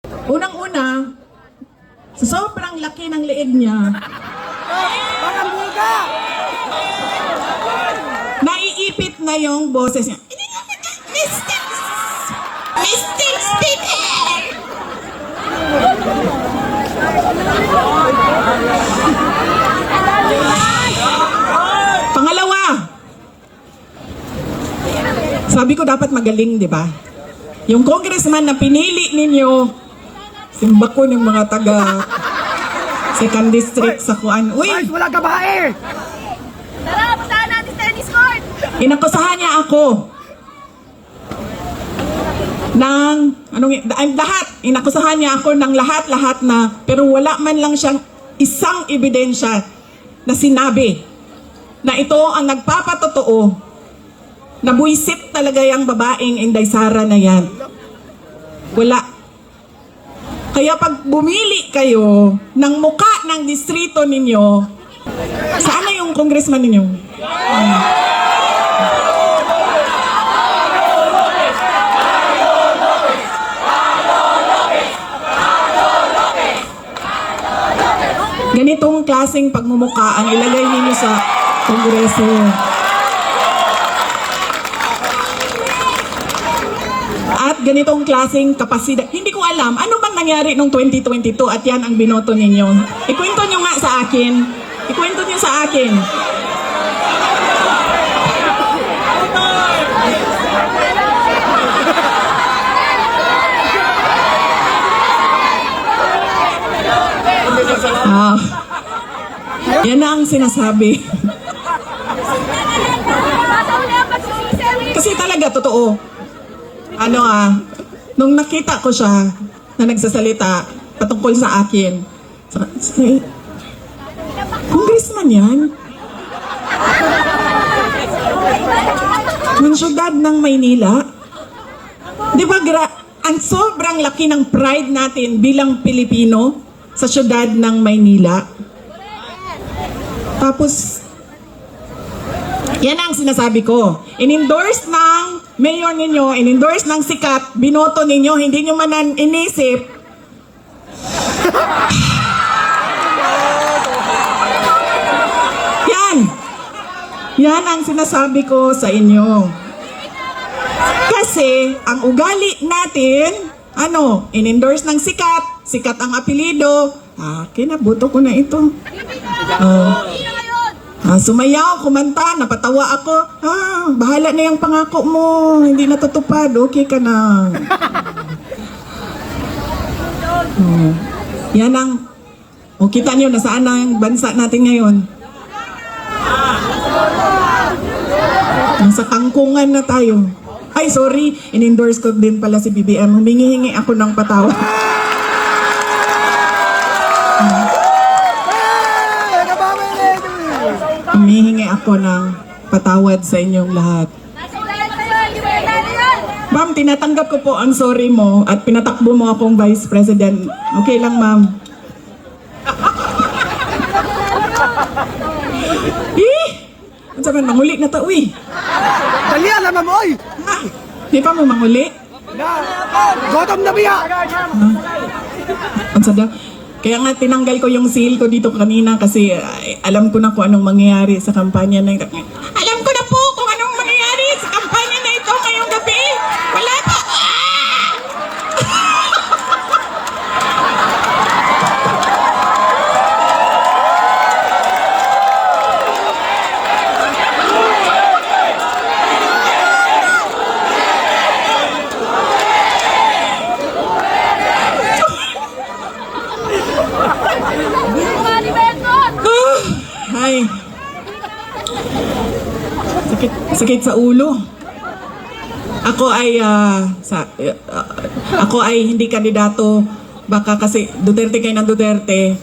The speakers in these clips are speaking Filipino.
Unang-una, sa sobrang laki ng leeg niya, naiipit na yung boses niya. Mr. Speaker! Pangalawa, sabi ko dapat magaling, di ba? Yung congressman na pinili ninyo, simba ko ng mga taga second district sa Kuan. Uy! Ay, wala ka ba eh? Tara, puntahan natin sa tennis court! Inakusahan niya ako ng lahat. Inakusahan niya ako ng lahat na, pero wala man lang siyang isang ebidensya na sinabi na ito ang nagpapatotoo na buisit talaga yung babaeng Inday Sara na yan. Wala. Kaya pag bumili kayo ng muka ng distrito ninyo, saan na yung congressman ninyo? Ganitong klaseng pagmumuka ang ilagay ninyo sa kongreso. At ganitong klaseng kapasidad. Hindi ko alam, ano bang nangyari noong 2022 at yan ang binoto ninyo? Ikwento nyo nga sa akin. Ikwento nyo sa akin. Yan na ang sinasabi. Kasi talaga, totoo. Nung nakita ko siya na nagsasalita patungkol sa akin, congressman yan? Ng syudad ng Maynila? Di ba ang sobrang laki ng pride natin bilang Pilipino sa syudad ng Maynila? Tapos, yan ang sinasabi ko. In-endorse ng mayor ninyo, in-endorse ng sikat, binoto ninyo, hindi nyo man inisip. Yan. Yan ang sinasabi ko sa inyo. Kasi, ang ugali natin, in-endorse ng sikat, sikat ang apelido, kinabuto ko na ito. Sumayaw, kumanta, napatawa ako. Bahala na yung pangako mo. Hindi natutupad. Okay ka na. Yan ang... kita nyo, nasaan na yung bansa natin ngayon? Nasa kangkungan na tayo. Ay, sorry. In-endorse ko din pala si BBM. Humingi-hingi ako ng patawad. Humihingi ako ng patawad sa inyong lahat. Ma'am, tinatanggap ko po ang sorry mo at pinatakbo mo akong Vice President. Okay lang, ma'am. Ano sabihin, manguli na ta, uy. Dali, alam mo, oy! Di pa mo manguli? Gotom na biya! Ang sada. Kaya nga tinanggal ko yung seal ko dito kanina kasi alam ko na kung anong mangyayari sa kampanya na ito. Alam ko na po kung anong mangyayari sa kampanya na ito ngayong gabi. Wala pa. Ay. Sakit sa ulo. Ako ay hindi kandidato. Baka kasi Duterte kayo ng Duterte.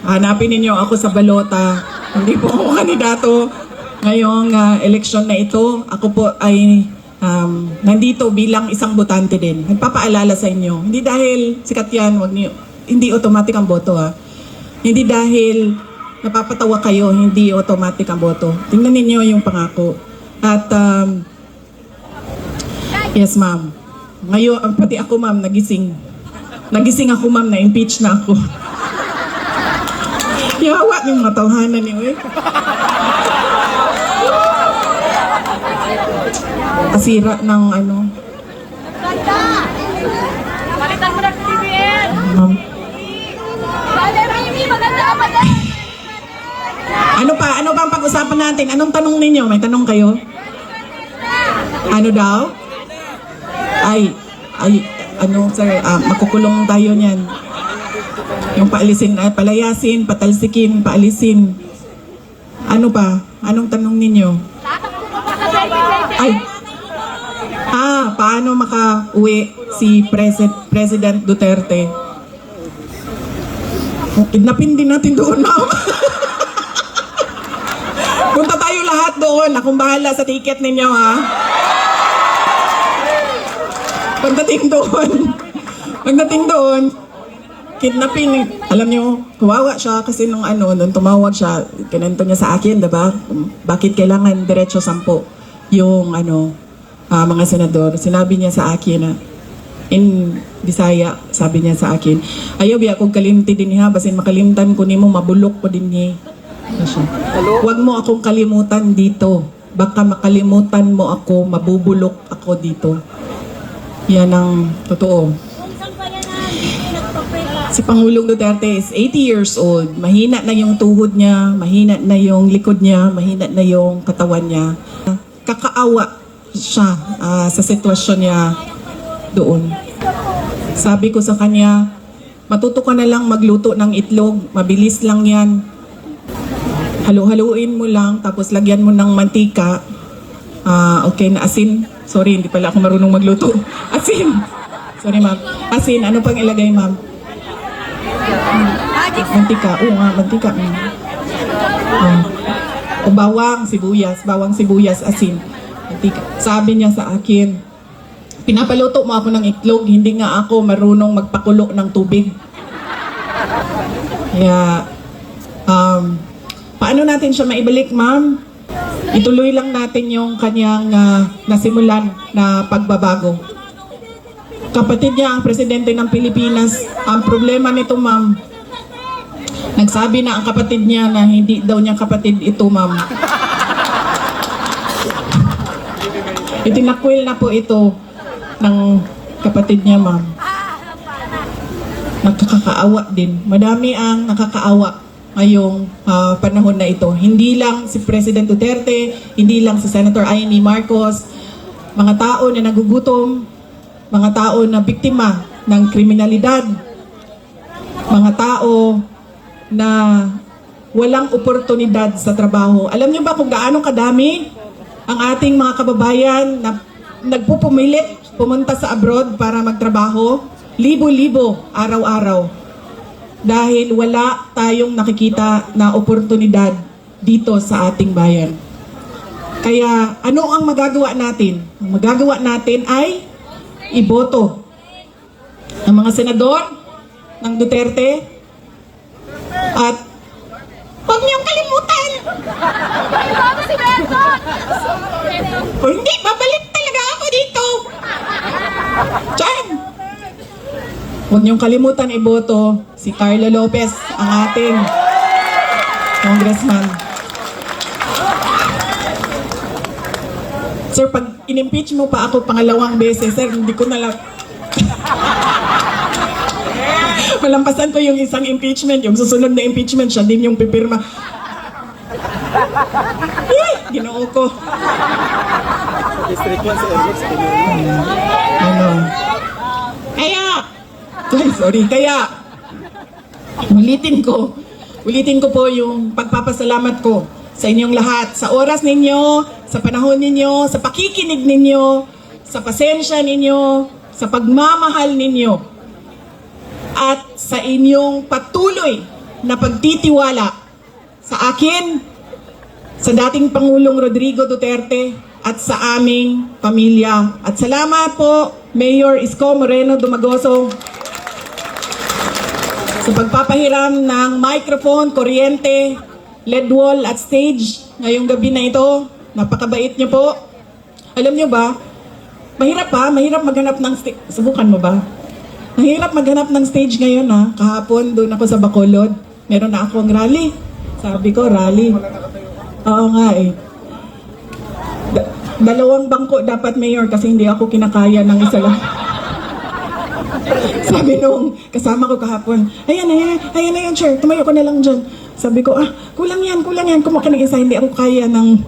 Hanapin ninyo ako sa balota. Hindi po ako kandidato ngayong eleksyon na ito. Ako po ay nandito bilang isang botante din. Nagpapaalala sa inyo. Hindi dahil sikat yan, hindi automatic ang boto Hindi dahil napapatawa kayo, hindi automatic ang boto. Tingnan ninyo yung pangako. At, yes ma'am. Ngayon, pati ako ma'am, nagising. Nagising ako, ma'am, na-impeach na ako. Yawa yung mga tawhanan niyo, eh. Asira ng ano, Palitan mo na sa BBM! ma'am. Brother Mimi, maganda ka ba? Ano pa? Ano ba ang pag-usapan natin? Anong tanong ninyo? May tanong kayo? Ano daw? Ay, ano sir, makukulong tayo niyan. Yung paalisin, palayasin, patalsikin, paalisin. Ano pa? Anong tanong ninyo? Tatakbo ka pa sa 2028! Ay, paano maka-uwi si President Duterte? Kidnapin din natin doon, ma'am. Punta tayo lahat doon. Akong bahala sa ticket ninyo, ha? Pagdating doon, kidnapin. Alam nyo, kawawa siya kasi nung tumawag siya, kinento niya sa akin, diba? Bakit kailangan diretso 10 yung mga senador. Sinabi niya sa akin na, in Bisaya, sabi niya sa akin, ayaw biya kong kalimti din ha, basin makalimtan ko nimo mabulok ko din ni. Huwag mo akong kalimutan dito. Baka makalimutan mo ako, mabubulok ako dito. Yan ang totoo. Si Pangulong Duterte is 80 years old. Mahina na yung tuhod niya, mahina na yung likod niya, mahina na yung katawan niya. Kakaawa siya sa sitwasyon niya doon. Sabi ko sa kanya, matuto ka na lang magluto ng itlog, mabilis lang yan. Halu-haluin mo lang, tapos lagyan mo ng mantika. Okay na asin. Sorry, hindi pala ako marunong magluto. Asin. Sorry, ma'am. Asin, ano pang ilagay, ma'am? Mantika. Oo nga, mantika. O bawang sibuyas, asin. Mantika. Sabi niya sa akin, pinapaluto mo ako ng itlog, hindi nga ako marunong magpakulo ng tubig. Kaya, paano natin siya maibalik, ma'am? Ituloy lang natin yung kanyang nasimulan na pagbabago. Kapatid niya ang presidente ng Pilipinas. Ang problema nito, ma'am, nagsabi na ang kapatid niya na hindi daw niya kapatid ito, ma'am. Itinakwil na po ito ng kapatid niya, ma'am. Nakakaawa din. Madami ang nakakaawa ngayong panahon na ito. Hindi lang si President Duterte, hindi lang si Senator Amy Marcos, mga tao na nagugutom, mga tao na biktima ng kriminalidad, mga tao na walang oportunidad sa trabaho. Alam niyo ba kung gaano kadami ang ating mga kababayan na nagpupumilit pumunta sa abroad para magtrabaho? Libo-libo araw-araw. Dahil wala tayong nakikita na oportunidad dito sa ating bayan. Kaya ano ang magagawa natin? Ang magagawa natin ay iboto ng mga senador ng Duterte at huwag niyong kalimutan! Bago si Benson! O hindi, babalik talaga ako dito! Diyan! Huwag niyong kalimutan iboto si Carlo Lopez, ang ating congressman. Sir, pag in-impeach mo pa ako pangalawang beses, sir, hindi ko na lang... Malampasan ko yung isang impeachment, yung susunod na impeachment, siya din yung pipirma. Ginoo ko. District 1 sa Erlex. Kaya, ulitin ko po yung pagpapasalamat ko sa inyong lahat, sa oras ninyo, sa panahon ninyo, sa pakikinig ninyo, sa pasensya ninyo, sa pagmamahal ninyo, at sa inyong patuloy na pagtitiwala sa akin, sa dating Pangulong Rodrigo Duterte, at sa aming pamilya. At salamat po, Mayor Isko Moreno Dumagoso, sa pagpapahiram ng microphone, kuryente, LED wall at stage ngayong gabi na ito. Napakabait niyo po. Alam niyo ba, mahirap maghanap ng stage. Subukan mo ba? Nahirap maghanap ng stage ngayon ha. Kahapon doon ako sa Bacolod. Meron na akong rally. Sabi ko, rally. Oo nga eh. Dalawang bangko dapat mayor kasi hindi ako kinakaya ng isa lang. Sabi nung kasama ko kahapon, ayan na yun, chair, tumayo ko na lang dyan. Sabi ko, kulang yan, kumuha ka ng isa, hindi ako kaya ng,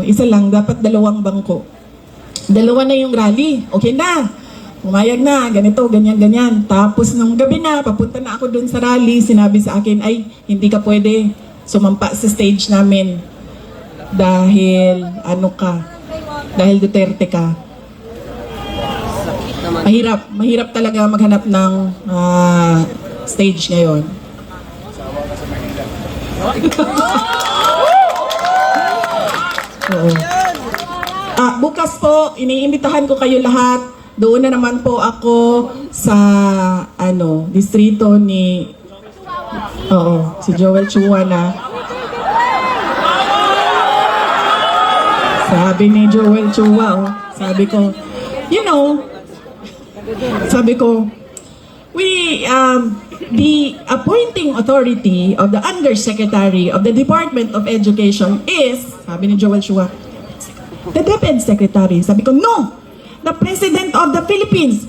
isa lang, dapat dalawang bangko. Dalawa na yung rally, okay na, umayag na, ganito, ganyan. Tapos nung gabi na, papunta na ako dun sa rally, sinabi sa akin, ay, hindi ka pwede sumampa sa stage namin. Dahil, dahil Duterte ka. Mahirap talaga maghanap ng stage ngayon. Oo. Bukas po, iniimbitahan ko kayo lahat. Doon na naman po ako sa distrito ni si Joel Chua na. Sabi ni Joel Chua, sabi ko, the appointing authority of the Undersecretary of the Department of Education is, sabi ni Joel Chua, the DepEd Secretary. Sabi ko, no! The President of the Philippines.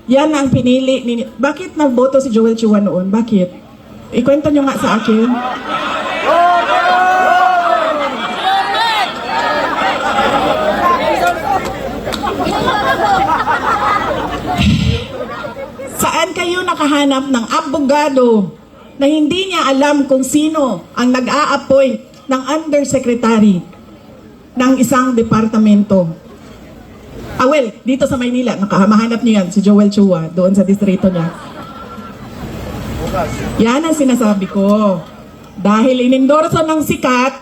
Yan ang pinili ni... Bakit nagboto si Joel Chua noon? Bakit? Ikwento nyo nga sa akin. Saan kayo nakahanap ng abogado na hindi niya alam kung sino ang nag-a-appoint ng undersecretary ng isang departamento? Dito sa Maynila, mahanap niyo yan, si Joel Chua, doon sa distrito niya. Yan ang sinasabi ko. Dahil inendorso ng sikat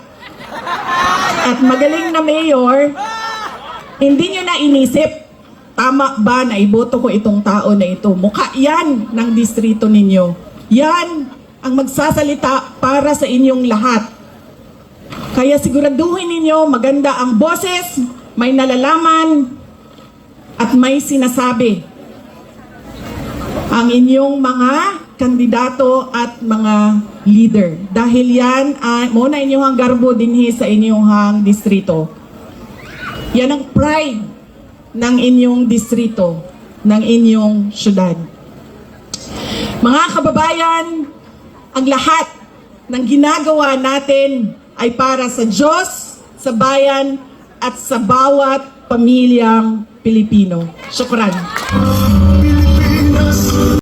at magaling na mayor, hindi niyo na inisip, tama ba na iboto ko itong tao na ito? Mukha yan ng distrito ninyo. Yan ang magsasalita para sa inyong lahat. Kaya siguraduhin ninyo maganda ang boses, may nalalaman, at may sinasabi ang inyong mga kandidato at mga leader. Dahil yan ay muna inyong garbo dinhi sa inyong distrito. Yan ang pride ng inyong distrito, ng inyong syudad. Mga kababayan, ang lahat ng ginagawa natin ay para sa Diyos, sa bayan, at sa bawat pamilyang Pilipino. Syukran.